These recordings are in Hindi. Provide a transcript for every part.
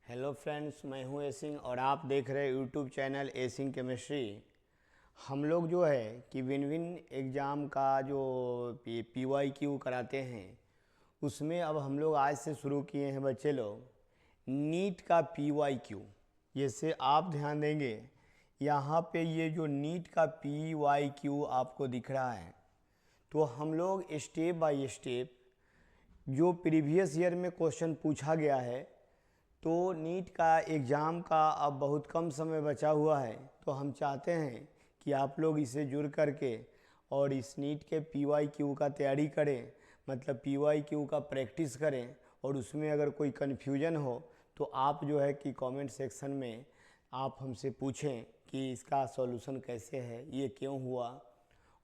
हेलो फ्रेंड्स, मैं हूं ए सिंह और आप देख रहे हैं यूट्यूब चैनल ए सिंह केमिस्ट्री। हम लोग जो है कि विन विन एग्ज़ाम का जो PYQ कराते हैं उसमें अब हम लोग आज से शुरू किए हैं बच्चे लोग नीट का PYQ। जैसे आप ध्यान देंगे यहाँ पे ये जो नीट का PYQ आपको दिख रहा है, तो हम लोग स्टेप बाय स्टेप जो प्रीवियस ईयर में क्वेश्चन पूछा गया है, तो नीट का एग्ज़ाम का अब बहुत कम समय बचा हुआ है, तो हम चाहते हैं कि आप लोग इसे जुड़ करके और इस नीट के PYQ का तैयारी करें, मतलब PYQ का प्रैक्टिस करें। और उसमें अगर कोई कन्फ्यूजन हो तो आप जो है कि कमेंट सेक्शन में आप हमसे पूछें कि इसका सॉल्यूशन कैसे है, ये क्यों हुआ।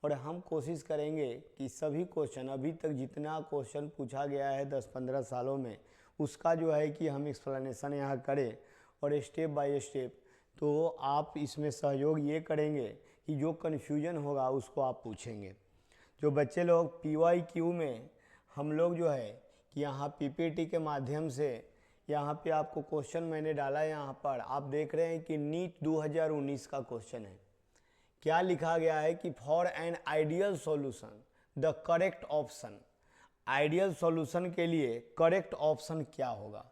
और हम कोशिश करेंगे कि सभी क्वेश्चन, अभी तक जितना क्वेश्चन पूछा गया है 10-15 सालों में, उसका जो है कि हम एक्सप्लेनेशन यहाँ करें और स्टेप बाय स्टेप। तो आप इसमें सहयोग ये करेंगे कि जो कन्फ्यूजन होगा उसको आप पूछेंगे। जो बच्चे लोग PYQ में हम लोग जो है कि यहाँ PPT के माध्यम से यहाँ पे आपको क्वेश्चन मैंने डाला है। यहाँ पर आप देख रहे हैं कि नीट 2019 का क्वेश्चन है। क्या लिखा गया है कि for an ideal solution the correct option, ideal solution के लिए करेक्ट ऑप्शन क्या होगा।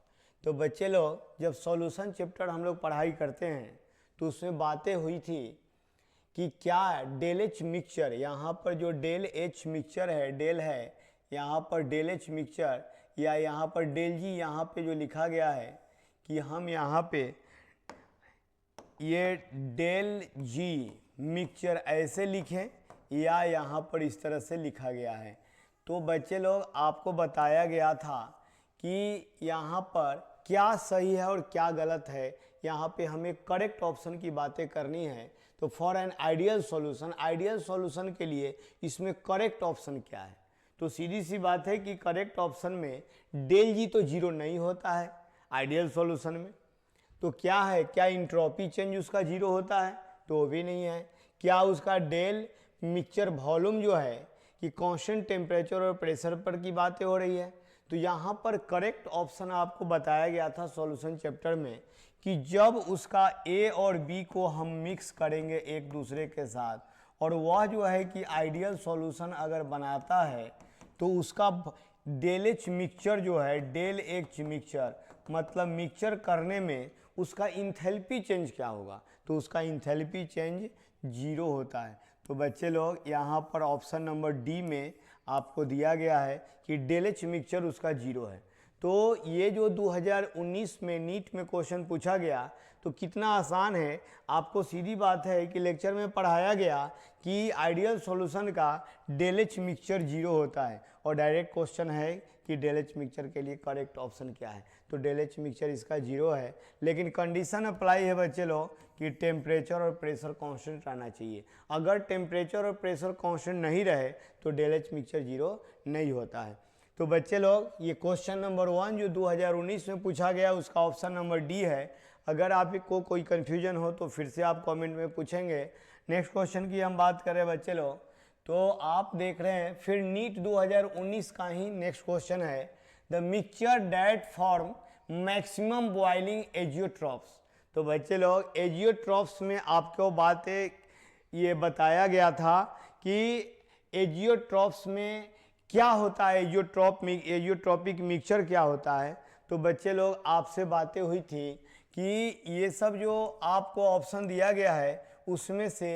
तो बच्चे लोग जब सॉल्यूशन चैप्टर हम लोग पढ़ाई करते हैं तो उसमें बातें हुई थी कि क्या डेल एच मिक्सचर, यहाँ पर जो डेल एच मिक्सचर है, डेल है यहाँ पर डेल एच मिक्सचर, या यहाँ पर डेल जी, यहाँ पे जो लिखा गया है कि हम यहाँ पे ये डेल जी मिक्सचर ऐसे लिखें या यहाँ पर इस तरह से लिखा गया है। तो बच्चे लोग आपको बताया गया था कि यहाँ पर क्या सही है और क्या गलत है, यहाँ पे हमें करेक्ट ऑप्शन की बातें करनी है। तो for an ideal solution, ideal solution के लिए इसमें करेक्ट ऑप्शन क्या है। तो सीधी सी बात है कि करेक्ट ऑप्शन में डेल जी तो जीरो नहीं होता है आइडियल सॉल्यूशन में। तो क्या है, क्या इंट्रोपी चेंज उसका जीरो होता है, तो वो भी नहीं है। क्या उसका डेल मिक्सचर वॉल्यूम जो है कि कांस्टेंट टेम्परेचर और प्रेशर पर की बातें हो रही है। तो यहाँ पर करेक्ट ऑप्शन आपको बताया गया था सॉल्यूशन चैप्टर में कि जब उसका A और B को हम मिक्स करेंगे एक दूसरे के साथ, और वह जो है कि आइडियल सॉल्यूशन अगर बनाता है, तो उसका डेल एच मिक्सचर जो है, डेल एच मिक्सचर मतलब मिक्सचर करने में उसका इंथैल्पी चेंज क्या होगा, तो उसका इंथैल्पी चेंज जीरो होता है। तो बच्चे लोग यहाँ पर ऑप्शन नंबर डी में आपको दिया गया है कि डेल एच मिक्सचर उसका जीरो है। तो ये जो 2019 में नीट में क्वेश्चन पूछा गया तो कितना आसान है। आपको सीधी बात है कि लेक्चर में पढ़ाया गया कि आइडियल सॉल्यूशन का डेल एच मिक्सचर जीरो होता है, और डायरेक्ट क्वेश्चन है कि डेल एच मिक्सचर के लिए करेक्ट ऑप्शन क्या है। तो डेल एच मिक्सचर इसका जीरो है, लेकिन कंडीशन अप्लाई है बच्चे लोग कि टेम्परेचर और प्रेशर कांस्टेंट रहना चाहिए। अगर टेम्परेचर और प्रेशर कांस्टेंट नहीं रहे तो डेल एच मिक्सचर जीरो नहीं होता है। तो बच्चे लोग ये क्वेश्चन नंबर 1 जो 2019 में पूछा गया उसका ऑप्शन नंबर डी है। अगर आपको कोई कन्फ्यूजन हो तो फिर से आप कमेंट में पूछेंगे। नेक्स्ट क्वेश्चन की हम बात करें बच्चे लोग, तो आप देख रहे हैं फिर नीट 2019 का ही नेक्स्ट क्वेश्चन है, the mixture that form maximum boiling azeotropes. तो बच्चे लोग एजियोट्रॉप्स में आपको बातें ये बताया गया था कि एजियोट्रॉप्स में क्या होता है, एजियोट्रॉपिक मिक्सचर क्या होता है। तो बच्चे लोग आपसे बातें हुई थी कि ये सब जो आपको ऑप्शन दिया गया है उसमें से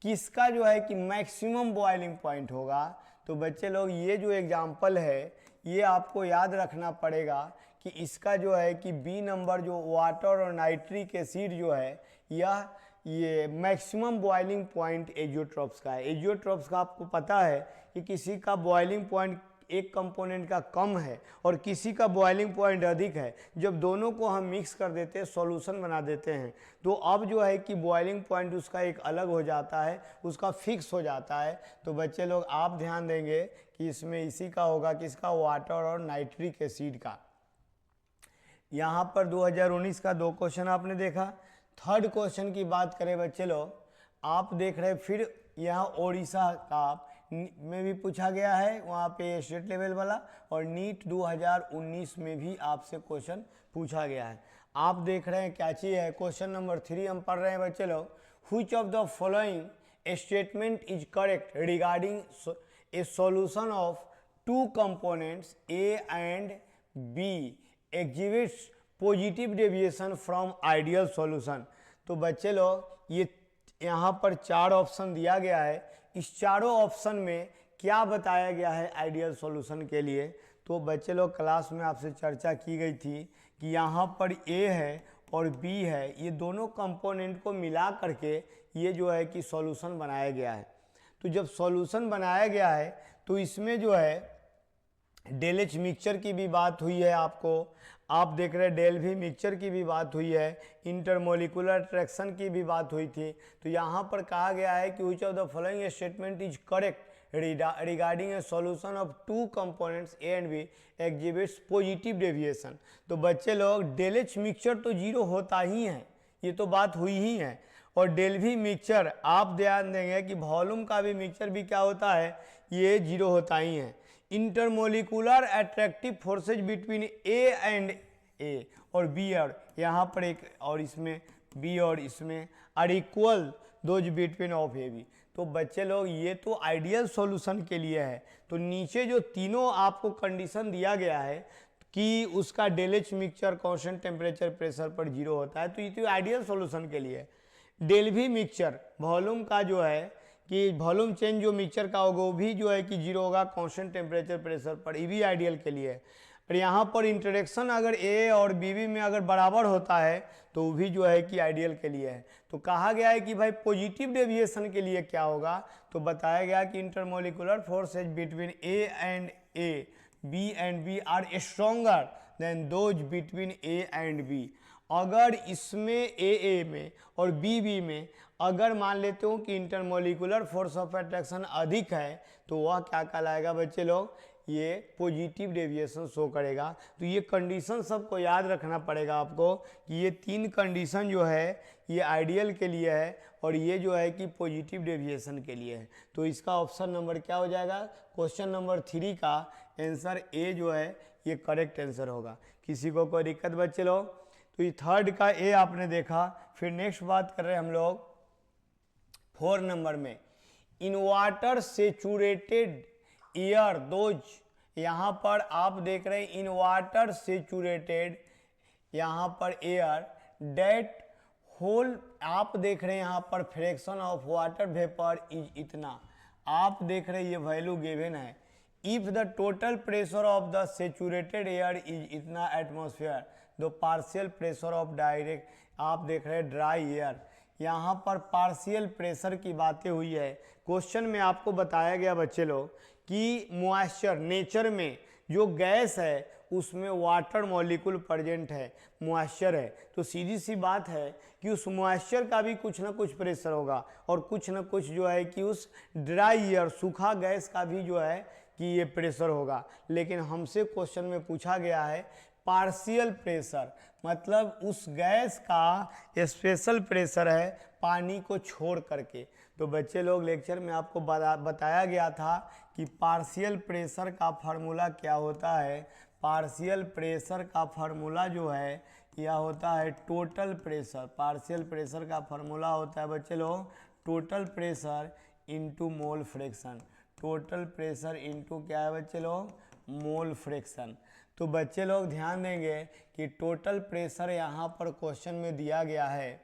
किसका जो है कि मैक्सिमम बॉइलिंग पॉइंट होगा। तो बच्चे लोग ये जो एग्जाम्पल है ये आपको याद रखना पड़ेगा कि इसका जो है कि बी नंबर जो वाटर और नाइट्रिक एसिड जो है यह ये मैक्सिमम बॉइलिंग पॉइंट एजियोट्रॉप्स का है। एजियोट्रॉप्स का आपको पता है कि किसी का बॉइलिंग पॉइंट एक कंपोनेंट का कम है और किसी का बॉइलिंग पॉइंट अधिक है। जब दोनों को हम मिक्स कर देते हैं, सॉल्यूशन बना देते हैं, तो अब जो है कि बॉइलिंग पॉइंट उसका एक अलग हो जाता है, उसका फिक्स हो जाता है। तो बच्चे लोग आप ध्यान देंगे कि इसमें इसी का होगा, किसका, वाटर और नाइट्रिक एसिड का। यहाँ पर 2019 का 2 क्वेश्चन आपने देखा। थर्ड क्वेश्चन की बात करें बच्चे लोग, आप देख रहे फिर यहाँ ओडिशा का में भी पूछा गया है, वहाँ पे स्टेट लेवल वाला, और नीट 2019 में भी आपसे क्वेश्चन पूछा गया है। आप देख रहे हैं क्या चीज है। क्वेश्चन नंबर 3 हम पढ़ रहे हैं बच्चे लोग। Which of the following statement is correct regarding a solution of two components A and B exhibits positive deviation from ideal solution. तो बच्चे लोग ये यहाँ पर 4 ऑप्शन दिया गया है। इस चारों ऑप्शन में क्या बताया गया है आइडियल सॉल्यूशन के लिए। तो बच्चे लोग क्लास में आपसे चर्चा की गई थी कि यहाँ पर ए है और बी है, ये दोनों कंपोनेंट को मिला करके ये जो है कि सॉल्यूशन बनाया गया है। तो जब सॉल्यूशन बनाया गया है तो इसमें जो है डेल एच मिक्सचर की भी बात हुई है, आपको आप देख रहे हैं डेल भी मिक्सचर की भी बात हुई है, इंटरमोलिकुलर अट्रैक्शन की भी बात हुई थी। तो यहाँ पर कहा गया है कि which of the following statement is correct regarding a solution of two components A and B exhibits positive deviation. तो बच्चे लोग डेल एच मिक्सचर तो जीरो होता ही है, ये तो बात हुई ही है। और डेल भी मिक्सचर आप ध्यान देंगे कि वॉल्यूम का भी मिक्सचर भी क्या होता है, ये जीरो होता ही है। Intermolecular attractive forces between A and A और बी और यहाँ पर एक और इसमें बी और इसमें are equal those between of A B. तो बच्चे लोग ये तो आइडियल सॉल्यूशन के लिए है। तो नीचे जो तीनों आपको कंडीशन दिया गया है कि उसका del H mixture constant temperature pressure पर जीरो होता है, तो ये तो आइडियल सॉल्यूशन के लिए है। डेल भी मिक्सचर वॉल्यूम का जो है कि वॉल्यूम चेंज जो मिक्सचर का होगा वो भी जो है कि जीरो होगा कांस्टेंट टेम्परेचर प्रेशर पर, ये भी आइडियल के लिए है। और यहाँ पर इंटरेक्शन अगर ए और बी में अगर बराबर होता है तो वो भी जो है कि आइडियल के लिए है। तो कहा गया है कि भाई पॉजिटिव डेविएशन के लिए क्या होगा, तो बताया गया कि intermolecular forces between A B and B are stronger than those between A and B. अगर इसमें ए में और बी में अगर मान लेते हो कि इंटरमोलिकुलर फोर्स ऑफ अट्रैक्शन अधिक है तो वह क्या कहलाएगा बच्चे लोग, ये पॉजिटिव डेविएशन शो करेगा। तो ये कंडीशन सबको याद रखना पड़ेगा आपको कि ये 3 कंडीशन जो है ये आइडियल के लिए है और ये जो है कि पॉजिटिव डेविएशन के लिए है। तो इसका ऑप्शन नंबर क्या हो जाएगा, क्वेश्चन नंबर 3 का आंसर ए जो है ये करेक्ट आंसर होगा। किसी को कोई दिक्कत बच्चे लोग? तो ये 3rd का ए आपने देखा। फिर नेक्स्ट बात कर रहे हैं हम लोग 4 नंबर में, in water saturated air those. यहाँ पर आप देख रहे हैं इन वाटर सेचुरेटेड यहाँ पर एयर डेट होल, आप देख रहे हैं यहाँ पर fraction of water vapour is इतना, आप देख रहे हैं ये वैल्यू गिवन है। If the total pressure of the saturated air is इतना atmosphere the partial pressure of direct, आप देख रहे हैं ड्राई एयर, यहाँ पर पार्शियल प्रेशर की बातें हुई है। क्वेश्चन में आपको बताया गया बच्चे लोग कि मॉइस्चर नेचर में जो गैस है उसमें वाटर मॉलिक्यूल प्रेजेंट है, मॉइस्चर है। तो सीधी सी बात है कि उस मॉइस्चर का भी कुछ ना कुछ प्रेशर होगा और कुछ ना कुछ जो है कि उस ड्राई एयर सूखा गैस का भी जो है कि ये प्रेशर होगा। लेकिन हमसे क्वेश्चन में पूछा गया है पार्शियल प्रेशर, मतलब उस गैस का स्पेशल प्रेशर है पानी को छोड़ करके। तो बच्चे लोग लेक्चर में आपको बताया गया था कि पार्शियल प्रेशर का फार्मूला क्या होता है। पार्शियल प्रेशर का फार्मूला जो है यह होता है टोटल प्रेशर। पार्शियल प्रेशर का फार्मूला होता है बच्चे लोग total pressure into mole fraction. Total pressure into क्या है बच्चे लोग, मोल फ्रैक्शन। तो बच्चे लोग ध्यान देंगे कि टोटल प्रेशर यहाँ पर क्वेश्चन में दिया गया है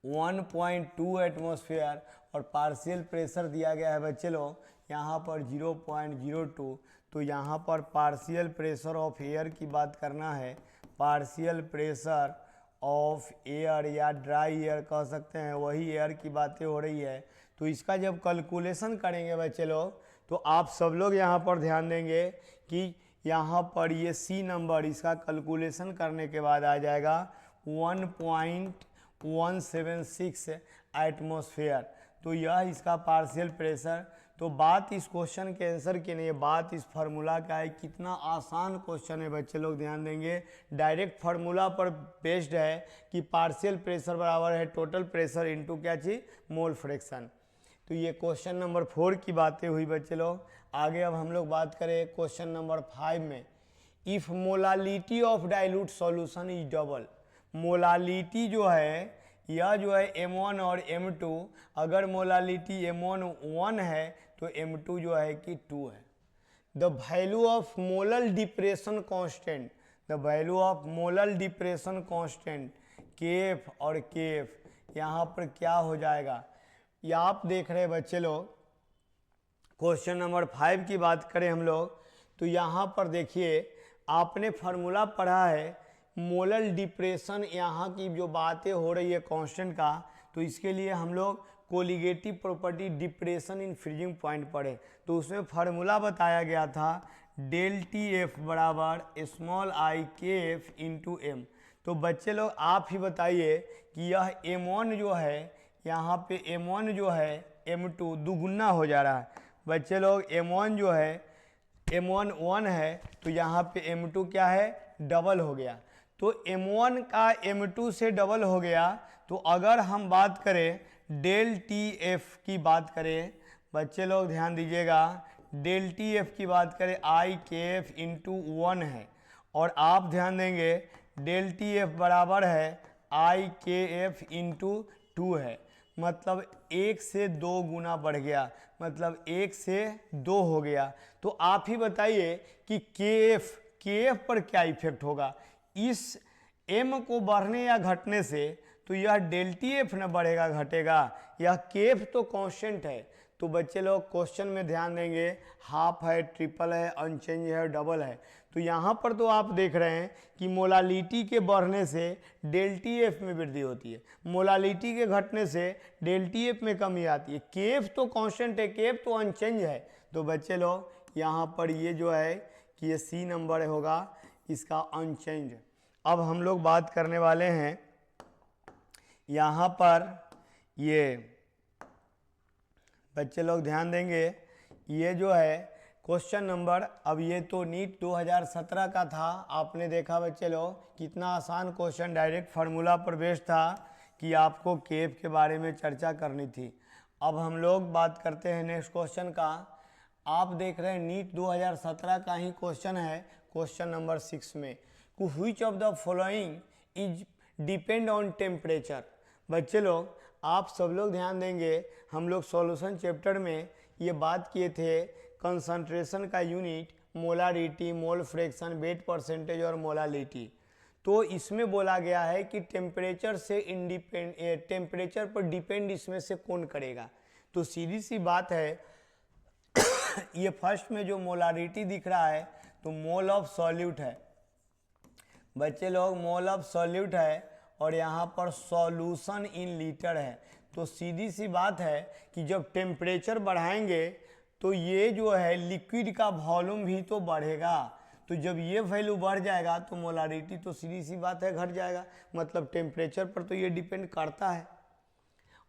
1.2 एटमॉस्फेयर और पार्शियल प्रेशर दिया गया है बच्चे लोग यहाँ पर 0.02। तो यहाँ पर पार्शियल प्रेशर ऑफ एयर की बात करना है, पार्शियल प्रेशर ऑफ एयर या ड्राई एयर कह सकते हैं, वही एयर की बातें हो रही है। तो इसका जब कैलकुलेशन करेंगे बच्चे लोग तो आप सब लोग यहाँ पर ध्यान देंगे कि यहाँ पर ये सी नंबर इसका कैलकुलेशन करने के बाद आ जाएगा 1.176 एटमॉस्फेयर। तो यह इसका पार्शियल प्रेशर। तो बात इस क्वेश्चन के आंसर की नहीं है, बात इस फार्मूला का है। कितना आसान क्वेश्चन है बच्चे लोग ध्यान देंगे, डायरेक्ट फार्मूला पर बेस्ड है कि पार्शियल प्रेशर बराबर है टोटल प्रेशर इंटू क्या चीज, मोल फ्रैक्शन। तो ये क्वेश्चन नंबर 4 की बातें हुई बच्चे लोग। आगे अब हम लोग बात करें क्वेश्चन नंबर 5 में, if molality of dilute solution is double, molality जो है यह जो है M1 और M2, अगर मोलालिटी M1 1 है तो M2 जो है कि 2 है। The value of molal depression constant, the value of molal depression constant केफ और केफ यहाँ पर क्या हो जाएगा, ये आप देख रहे हैं बच्चे लोग। क्वेश्चन नंबर 5 की बात करें हम लोग तो यहाँ पर देखिए आपने फार्मूला पढ़ा है मोलल डिप्रेशन, यहाँ की जो बातें हो रही है कांस्टेंट का, तो इसके लिए हम लोग colligative property depression in freezing point पढ़े, तो उसमें फार्मूला बताया गया था डेल टी एफ बराबर स्मॉल आई के एफ इंटू एम। तो बच्चे लोग आप ही बताइए कि यह M1 जो है यहाँ पे M1 जो है M2 दुगुना हो जा रहा है। बच्चे लोग M1 जो है M1 1 है तो यहाँ पे M2 क्या है, डबल हो गया। तो M1 का M2 से डबल हो गया, तो अगर हम बात करें डेल टी एफ की बात करें, बच्चे लोग ध्यान दीजिएगा, डेल टी एफ की बात करें आई के एफ इंटू 1 है, और आप ध्यान देंगे डेल टी एफ बराबर है आई के एफ इंटू 2 है, मतलब 1 से 2 गुना बढ़ गया, मतलब 1 से 2 हो गया। तो आप ही बताइए कि के एफ पर क्या इफेक्ट होगा, इस m को बढ़ने या घटने से, तो यह डेल टी एफ न बढ़ेगा घटेगा, यह के एफ तो कांस्टेंट है। तो बच्चे लोग क्वेश्चन में ध्यान देंगे, हाफ है, ट्रिपल है, अनचेंज है, डबल है। तो यहाँ पर तो आप देख रहे हैं कि मोलालिटी के बढ़ने से डेल टी एफ में वृद्धि होती है, मोलालिटी के घटने से डेल टी एफ में कमी आती है। के एफ तो कांस्टेंट है, के एफ तो अनचेंज है। तो बच्चे लोग यहाँ पर ये जो है कि ये सी नंबर होगा इसका अनचेंज। अब हम लोग बात करने वाले हैं यहाँ पर, ये बच्चे लोग ध्यान देंगे, ये जो है क्वेश्चन नंबर, अब ये तो नीट 2017 का था, आपने देखा बच्चे लोग कितना आसान क्वेश्चन, डायरेक्ट फार्मूला पर बेस्ड था कि आपको केफ के बारे में चर्चा करनी थी। अब हम लोग बात करते हैं नेक्स्ट क्वेश्चन का। आप देख रहे हैं नीट 2017 का ही क्वेश्चन है, क्वेश्चन नंबर 6 में, which of the following is depend on temperature. बच्चे लोग आप सब लोग ध्यान देंगे, हम लोग सॉल्यूशन चैप्टर में ये बात किए थे कंसंट्रेशन का unit molarity, mole fraction, wait percentage और मोलालिटी। तो इसमें बोला गया है कि टेम्परेचर से टेम्परेचर पर डिपेंड इसमें से कौन करेगा। तो सीधी सी बात है ये फर्स्ट में जो मोलारिटी दिख रहा है तो मोल ऑफ सॉल्यूट है, बच्चे लोग मोल ऑफ सॉल्यूट है, और यहाँ पर सॉल्यूशन इन लीटर है। तो सीधी सी बात है कि जब टेम्परेचर बढ़ाएंगे तो ये जो है लिक्विड का वॉल्यूम भी तो बढ़ेगा, तो जब ये वैल्यू बढ़ जाएगा तो मोलारिटी तो सीधी सी बात है घट जाएगा, मतलब टेम्परेचर पर तो ये डिपेंड करता है।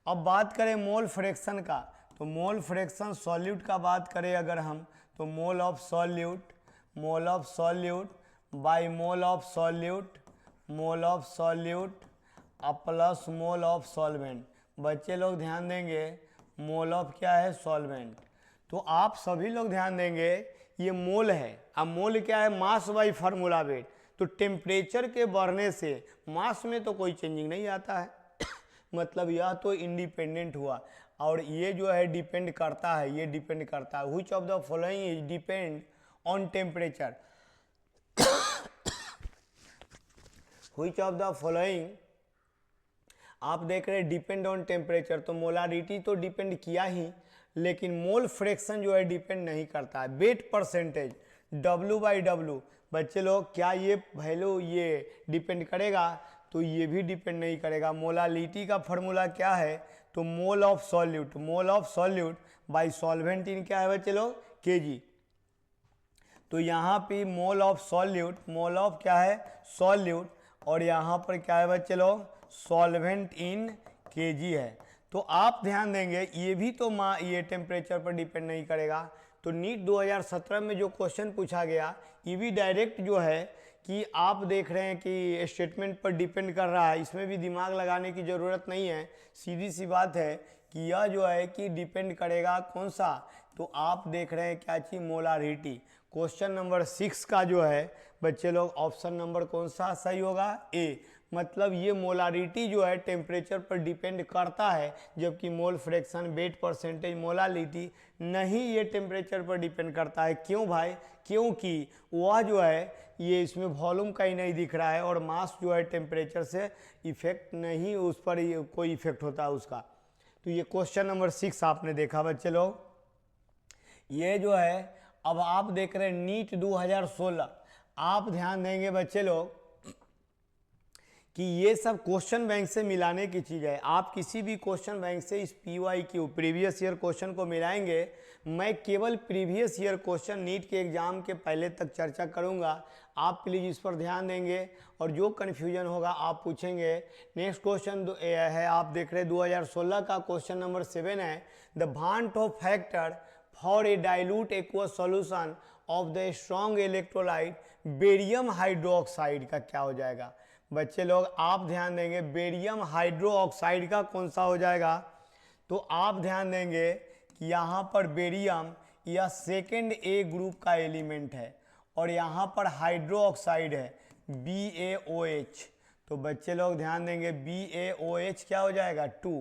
अब बात करें मोल फ्रैक्शन का, तो मोल फ्रैक्शन सॉल्यूट का बात करें अगर हम, तो mole of solute by mole of solute plus mole of solvent. बच्चे लोग ध्यान देंगे मोल ऑफ क्या है, सॉल्वेंट। तो आप सभी लोग ध्यान देंगे ये मोल है, अब मोल क्या है, मास बाई फार्मूला वेट। तो टेम्परेचर के बढ़ने से मास में तो कोई चेंजिंग नहीं आता है मतलब यह तो इंडिपेंडेंट हुआ, और ये जो है डिपेंड करता है, ये डिपेंड करता है। Which of the following is depend on temperature, which of the following आप देख रहे हैं डिपेंड ऑन टेम्परेचर, तो मोलारिटी तो डिपेंड किया ही, लेकिन मोल फ्रैक्शन जो है डिपेंड नहीं करता है। वेट परसेंटेज W/W, बच्चे लोग क्या ये वैल्यू ये डिपेंड करेगा, तो ये भी डिपेंड नहीं करेगा। मोलालिटी का फॉर्मूला क्या है, तो mole of solute by solvent in क्या है बच्चे लोग, kg। तो यहाँ पे मोल ऑफ क्या है, सॉल्यूट, और यहाँ पर क्या है बच्चे लोग, सॉल्वेंट इन kg है। तो आप ध्यान देंगे ये भी तो ये टेम्परेचर पर डिपेंड नहीं करेगा। तो नीट 2017 में जो क्वेश्चन पूछा गया ये भी डायरेक्ट जो है कि आप देख रहे हैं कि स्टेटमेंट पर डिपेंड कर रहा है, इसमें भी दिमाग लगाने की ज़रूरत नहीं है, सीधी सी बात है कि यह जो है कि डिपेंड करेगा कौन सा, तो आप देख रहे हैं क्या चीज, मोलारिटी। क्वेश्चन नंबर 6 का जो है बच्चे लोग ऑप्शन नंबर कौन सा सही होगा, ए। मतलब ये मोलारिटी जो है टेम्परेचर पर डिपेंड करता है, जबकि mole fraction, wait percentage, molarity नहीं, ये टेम्परेचर पर डिपेंड करता है। क्यों भाई, क्योंकि वह जो है ये इसमें वॉल्यूम का ही नहीं दिख रहा है, और मास जो है टेम्परेचर से इफेक्ट नहीं, उस पर कोई इफेक्ट होता है उसका। तो ये क्वेश्चन नंबर 6 आपने देखा बच्चे लोग। ये जो है अब आप देख रहे हैं नीट 2016। आप ध्यान देंगे बच्चे लोग कि ये सब क्वेश्चन बैंक से मिलाने की चीज़ है। आप किसी भी क्वेश्चन बैंक से इस PYQ प्रीवियस ईयर क्वेश्चन को मिलाएंगे। मैं केवल प्रीवियस ईयर क्वेश्चन नीट के एग्जाम के पहले तक चर्चा करूंगा, आप प्लीज़ इस पर ध्यान देंगे, और जो कन्फ्यूजन होगा आप पूछेंगे। नेक्स्ट क्वेश्चन है, आप देख रहे हैं 2016 का क्वेश्चन नंबर 7 है, the van't Hoff factor for a dilute aqueous solution of the strong electrolyte barium hydroxide का क्या हो जाएगा। बच्चे लोग आप ध्यान देंगे, बेरियम हाइड्रोक्साइड का कौन सा हो जाएगा। तो आप ध्यान देंगे कि यहाँ पर बेरियम यह सेकेंड ए ग्रुप का एलिमेंट है, और यहाँ पर हाइड्रोक्साइड है BaOH। तो बच्चे लोग ध्यान देंगे BaOH क्या हो जाएगा 2।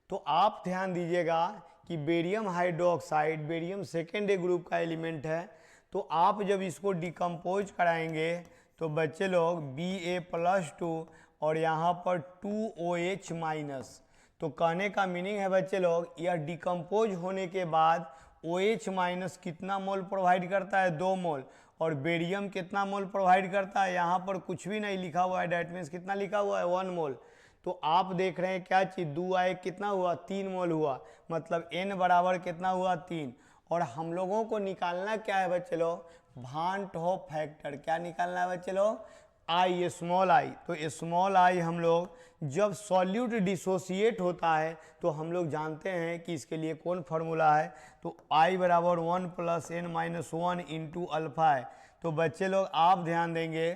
तो आप ध्यान दीजिएगा कि बेरियम हाइड्रोक्साइड, बेरियम सेकेंड ए ग्रुप का एलिमेंट है। तो आप जब इसको डिकम्पोज कराएंगे तो बच्चे लोग Ba+2 और यहाँ पर 2OH माइनस। तो कहने का मीनिंग है बच्चे लोग, यह डिकम्पोज होने के बाद OH माइनस कितना मोल प्रोवाइड करता है, 2 मोल, और बेरियम कितना मोल प्रोवाइड करता है, यहाँ पर कुछ भी नहीं लिखा हुआ है, डैट मीन्स कितना लिखा हुआ है 1 मोल। तो आप देख रहे हैं क्या चीज़, 2 आए कितना हुआ, 3 मोल हुआ, मतलब N बराबर कितना हुआ 3। और हम लोगों को निकालना क्या है बच्चे लोग, भांट ऑफ फैक्टर। क्या निकालना है बच्चे लोग, आई, स्मॉल आई। तो स्मॉल आई हम लोग जब सॉल्यूट डिसोसिएट होता है तो हम लोग जानते हैं कि इसके लिए कौन फार्मूला है, तो I बराबर 1 + n-1 इंटू अल्फा है। तो बच्चे लोग आप ध्यान देंगे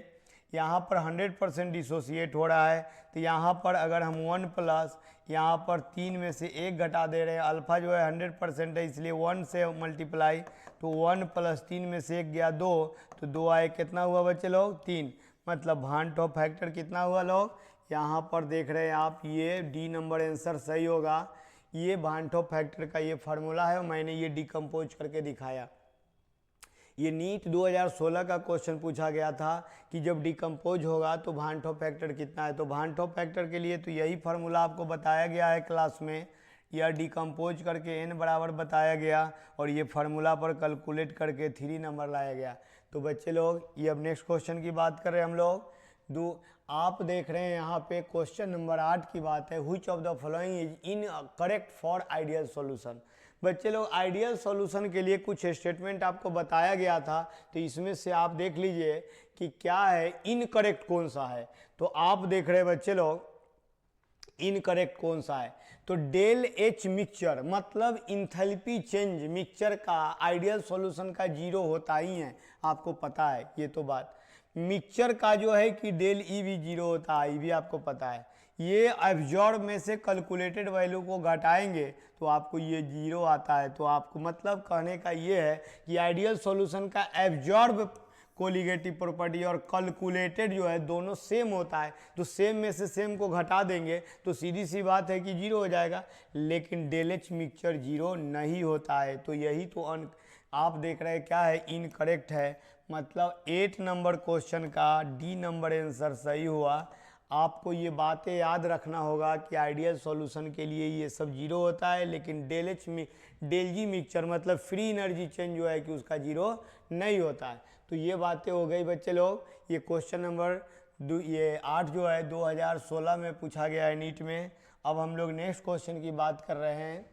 यहाँ पर 100% डिसोसिएट हो रहा है, तो यहाँ पर अगर हम 1 प्लस यहाँ पर 3 में से 1 घटा दे रहे हैं, अल्फा जो है 100% है इसलिए 1 से मल्टीप्लाई, तो 1 + 3 में से 1 गया 2, तो 2 आए कितना हुआ बच्चे लोग 3। मतलब भांट ऑफ फैक्टर कितना हुआ लोग, यहाँ पर देख रहे हैं आप, ये डी नंबर आंसर सही होगा। ये भांट ऑफ फैक्टर का ये फार्मूला है, मैंने ये डिकम्पोज करके दिखाया। ये नीट 2016 का क्वेश्चन पूछा गया था कि जब डिकम्पोज होगा तो भांट ऑफ फैक्टर कितना है। तो भांट ऑफ फैक्टर के लिए तो यही फार्मूला आपको बताया गया है क्लास में, यह डिकम्पोज करके n बराबर बताया गया, और ये फार्मूला पर कैलकुलेट करके 3 नंबर लाया गया। तो बच्चे लोग ये अब नेक्स्ट क्वेश्चन की बात कर रहे हैं हम लोग। आप देख रहे हैं यहाँ पे क्वेश्चन नंबर 8 की बात है, which of the following is incorrect for ideal solution. बच्चे लोग आइडियल सॉल्यूशन के लिए कुछ स्टेटमेंट आपको बताया गया था, तो इसमें से आप देख लीजिए कि क्या है इनकरेक्ट कौन सा है। तो आप देख रहे हैं बच्चे लोग इनकरेक्ट कौन सा है, तो डेल H मिक्सचर मतलब इंथैल्पी चेंज मिक्सचर का आइडियल सॉल्यूशन का 0 होता ही है, आपको पता है ये तो बात। मिक्सचर का जो है कि डेल E भी 0 होता है, ये भी आपको पता है। ये एब्जॉर्ब में से कैलकुलेटेड वैल्यू को घटाएंगे तो आपको ये 0 आता है। तो आपको मतलब कहने का ये है कि आइडियल सॉल्यूशन का एब्जॉर्ब कोलिगेटिव प्रॉपर्टी और कैलकुलेटेड जो है दोनों सेम होता है, तो सेम में से सेम को घटा देंगे तो सीधी सी बात है कि 0 हो जाएगा। लेकिन डेल H मिक्सचर 0 नहीं होता है, तो यही तो आप देख रहे हैं क्या है इनकरेक्ट है। मतलब 8 नंबर क्वेश्चन का डी नंबर आंसर सही हुआ। आपको ये बातें याद रखना होगा कि आइडियल सॉल्यूशन के लिए ये सब 0 होता है, लेकिन डेल G मिक्सचर मतलब फ्री एनर्जी चेंज जो है कि उसका 0 नहीं होता है। तो ये बातें हो गई बच्चे लोग। ये क्वेश्चन नंबर ये 8 जो है 2016 में पूछा गया है नीट में। अब हम लोग नेक्स्ट क्वेश्चन की बात कर रहे हैं।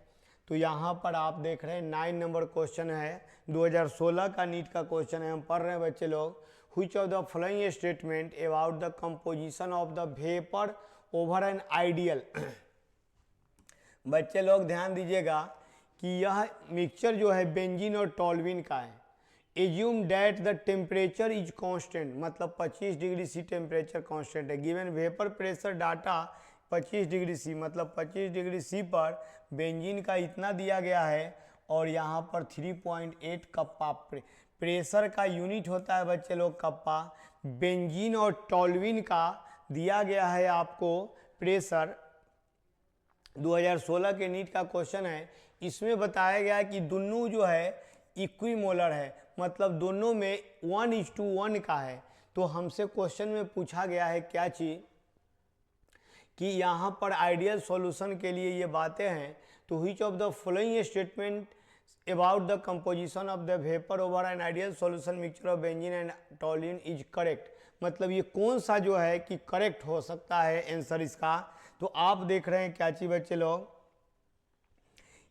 तो यहाँ पर आप देख रहे हैं 9 नंबर क्वेश्चन है, 2016 का नीट का क्वेश्चन है। हम पढ़ रहे हैं बच्चे लोग, which of the following statement about the composition of the vapour over an ideal. बच्चे लोग ध्यान दीजिएगा कि यह मिक्सचर जो है बेंजीन और टॉल्यूइन का है। Assume that the temperature is constant, मतलब 25 डिग्री सी टेम्परेचर कांस्टेंट है। Given vapour pressure data 25 degree C, मतलब 25 डिग्री सी पर बेंजीन का इतना दिया गया है और यहाँ पर 3.8 कप्पा। प्रेशर का यूनिट होता है बच्चे लोग कप्पा। बेंजीन और टॉल्यूइन का दिया गया है आपको प्रेशर, 2016 के नीट का क्वेश्चन है। इसमें बताया गया है कि दोनों जो है इक्विमोलर है, मतलब दोनों में 1:1 का है। तो हमसे क्वेश्चन में पूछा गया है क्या चीज़ कि यहाँ पर आइडियल सॉल्यूशन के लिए ये बातें हैं। तो which of the following statement about the composition of the vapour over an ideal solution mixture of benzene and toluene is correct. मतलब ये कौन सा जो है कि करेक्ट हो सकता है आंसर इसका। तो आप देख रहे हैं क्या चीज बच्चे लोग,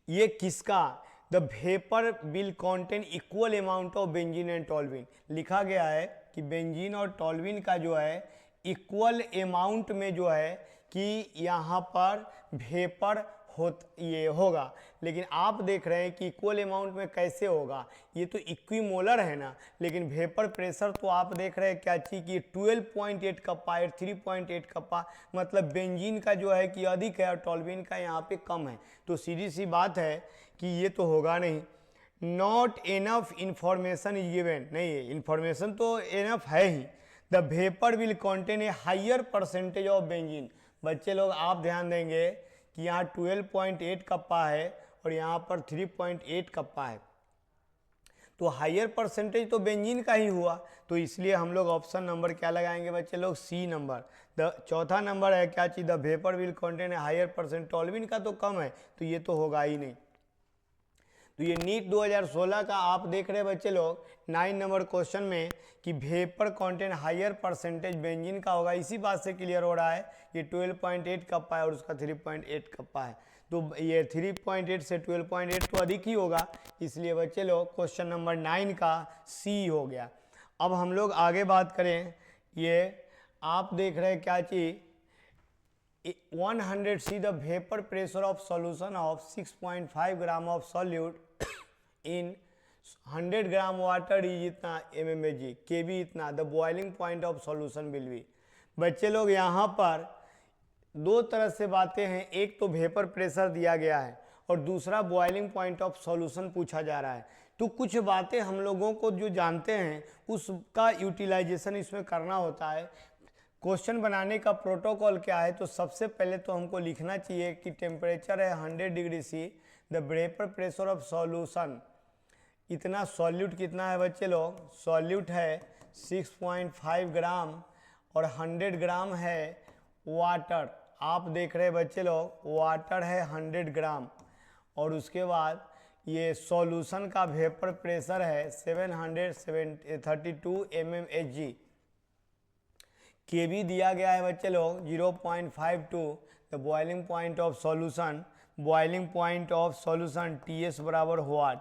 ये किसका, the vapour will contain equal amount of benzene and toluene. लिखा गया है कि बेंजीन और टॉल्यूइन का जो है इक्वल अमाउंट में जो है कि यहाँ पर वेपर ये होगा। लेकिन आप देख रहे हैं कि इक्वल अमाउंट में कैसे होगा, ये तो इक्विमोलर है ना। लेकिन वेपर प्रेशर तो आप देख रहे हैं क्या चीज़ कि 12.8 कप्पा है, 3.8 कप्पा, मतलब बेंजीन का जो है कि अधिक है और टॉल्यूइन का यहाँ पे कम है। तो सीधी सी बात है कि ये तो होगा नहीं। Not enough information is given, नहीं है इंफॉर्मेशन तो इनफ है ही। The vapour will contain a higher percentage of benzene. बच्चे लोग आप ध्यान देंगे कि यहाँ 12.8 कप्पा है और यहाँ पर 3.8 कप्पा है, तो हायर परसेंटेज तो बेंजीन का ही हुआ। तो इसलिए हम लोग ऑप्शन नंबर क्या लगाएंगे बच्चे लोग, सी नंबर। चौथा नंबर है क्या चीज़, the vapour will contain a higher percent, toluene का तो कम है तो ये तो होगा ही नहीं। तो ये नीट 2016 का आप देख रहे बच्चे लोग 9 नंबर क्वेश्चन में कि vapour content higher percentage benzene का होगा। इसी बात से क्लियर हो रहा है ये 12.8 कप्पा है और उसका 3.8 कप्पा है। तो ये 3.8 से 12.8 तो अधिक ही होगा, इसलिए बच्चे लोग क्वेश्चन नंबर 9 का सी हो गया। अब हम लोग आगे बात करें, ये आप देख रहे हैं क्या चीज़, 100 see the vapor pressure of solution of 6.5 gram of solute in 100 gram water is इतना mmHg, kb इतना, the boiling point of solution will be। बच्चे लोग यहाँ पर दो तरह से बातें हैं, एक तो वेपर प्रेशर दिया गया है और दूसरा बॉइलिंग पॉइंट ऑफ सॉल्यूशन पूछा जा रहा है। तो कुछ बातें हम लोगों को जो जानते हैं उसका यूटिलाइजेशन इसमें करना होता है। क्वेश्चन बनाने का प्रोटोकॉल क्या है, तो सबसे पहले तो हमको लिखना चाहिए कि टेम्परेचर है 100 degree C, the vapour pressure of solution इतना, सॉल्यूट कितना है बच्चे लोग, सॉल्यूट है 6.5 ग्राम और 100 ग्राम है वाटर। आप देख रहे हैं बच्चे लोग वाटर है 100 ग्राम और उसके बाद ये सॉल्यूशन का वेपर प्रेशर है 732 mmHg। के भी दिया गया है बच्चे लोग 0.52। The boiling point of solution, boiling point of solution TS बराबर वाट।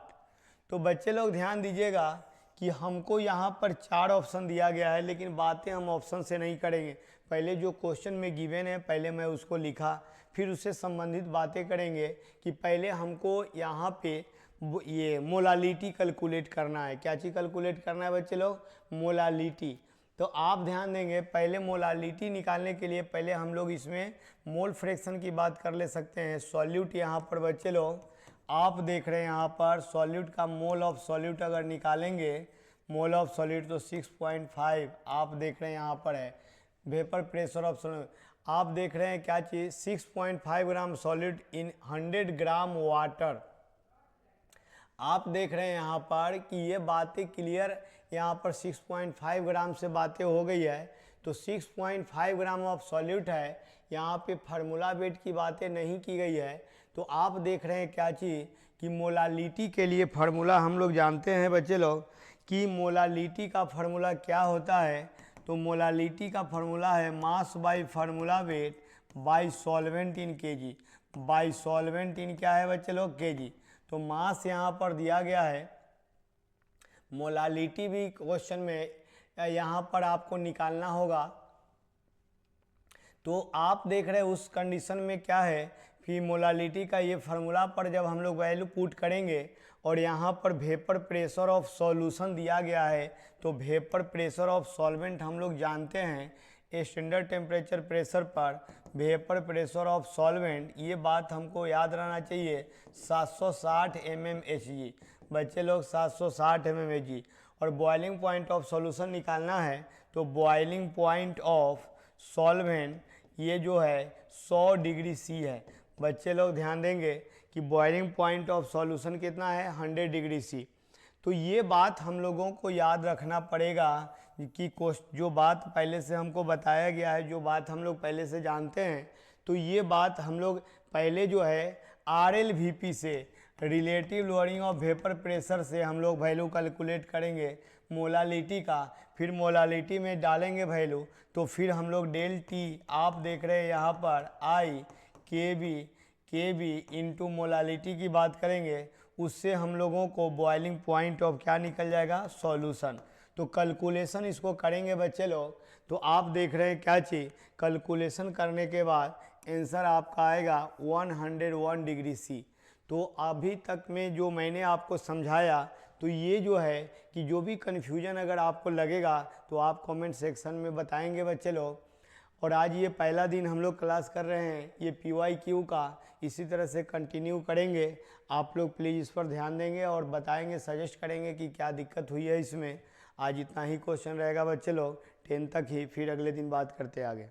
तो बच्चे लोग ध्यान दीजिएगा कि हमको यहाँ पर 4 ऑप्शन दिया गया है, लेकिन बातें हम ऑप्शन से नहीं करेंगे। पहले जो क्वेश्चन में गिवन है पहले मैं उसको लिखा, फिर उससे संबंधित बातें करेंगे कि पहले हमको यहाँ पे ये मोलालिटी कैलकुलेट करना है। क्या चीज़ कैलकुलेट करना है बच्चे लोग, मोलालिटी। तो आप ध्यान देंगे पहले मोलालिटी निकालने के लिए पहले हम लोग इसमें मोल फ्रैक्शन की बात कर ले सकते हैं। सॉल्यूट यहाँ पर बच्चे लोग आप देख रहे हैं यहाँ पर सॉल्यूट का मोल ऑफ सॉल्यूट अगर निकालेंगे, मोल ऑफ सॉल्यूट तो 6.5 आप देख रहे हैं यहाँ पर है। वेपर प्रेशर ऑफ सॉल्यूट आप देख रहे हैं क्या चीज़, 6.5 ग्राम सॉल्यूट इन 100 ग्राम वाटर। आप देख रहे हैं यहाँ पर कि ये बातें क्लियर, यहाँ पर 6.5 ग्राम से बातें हो गई है। तो 6.5 ग्राम ऑफ सॉल्यूट है, यहाँ पे फार्मूला वेट की बातें नहीं की गई है। तो आप देख रहे हैं क्या चीज़ कि मोलालिटी के लिए फार्मूला हम लोग जानते हैं बच्चे लोग कि मोलालिटी का फार्मूला क्या होता है। तो मोलालिटी का फार्मूला है mass by formula weight by solvent in KG, by solvent in क्या है बच्चे लोग, केजी। तो मास यहाँ पर दिया गया है, मोलालिटी भी क्वेश्चन में यहाँ पर आपको निकालना होगा। तो आप देख रहे हैं उस कंडीशन में क्या है, फिर मोलालिटी का ये फार्मूला पर जब हम लोग वैल्यू पुट करेंगे और यहाँ पर वेपर प्रेशर ऑफ सॉल्यूशन दिया गया है, तो वेपर प्रेशर ऑफ सॉल्वेंट हम लोग जानते हैं स्टैंडर्ड टेम्परेचर प्रेशर पर वेपर प्रेशर ऑफ सॉल्वेंट, ये बात हमको याद रहना चाहिए 760 mmHg। बच्चे लोग 760 mmHg। और बॉइलिंग पॉइंट ऑफ सॉल्यूशन निकालना है तो बॉइलिंग पॉइंट ऑफ सॉल्वेंट ये जो है 100 डिग्री सी है। बच्चे लोग ध्यान देंगे कि बॉइलिंग पॉइंट ऑफ सॉल्यूशन कितना है 100 डिग्री सी। तो ये बात हम लोगों को याद रखना पड़ेगा कि जो बात पहले से हमको बताया गया है, जो बात हम लोग पहले से जानते हैं, तो ये बात हम लोग पहले जो है RLVP से relative lowering of vapour pressure से हम लोग वैल्यू कैलकुलेट करेंगे मोलालिटी का, फिर मोलालिटी में डालेंगे वैल्यू, तो फिर हम लोग डेल टी आप देख रहे हैं यहाँ पर आई के बी इंटू मोलालिटी की बात करेंगे, उससे हम लोगों को बॉइलिंग पॉइंट ऑफ क्या निकल जाएगा सॉल्यूशन। तो कैलकुलेशन इसको करेंगे बच्चे लोग, तो आप देख रहे हैं क्या चीज़, कैलकुलेशन करने के बाद आंसर आपका आएगा 101 डिग्री सी। तो अभी तक में जो मैंने आपको समझाया, तो ये जो है कि जो भी कन्फ्यूजन अगर आपको लगेगा तो आप कमेंट सेक्शन में बताएंगे बच्चे लोग। और आज ये पहला दिन हम लोग क्लास कर रहे हैं ये PYQ का, इसी तरह से कंटिन्यू करेंगे। आप लोग प्लीज़ इस पर ध्यान देंगे और बताएंगे, सजेस्ट करेंगे कि क्या दिक्कत हुई है इसमें। आज इतना ही क्वेश्चन रहेगा बच्चे लोग, 10 तक ही, फिर अगले दिन बात करते आगे।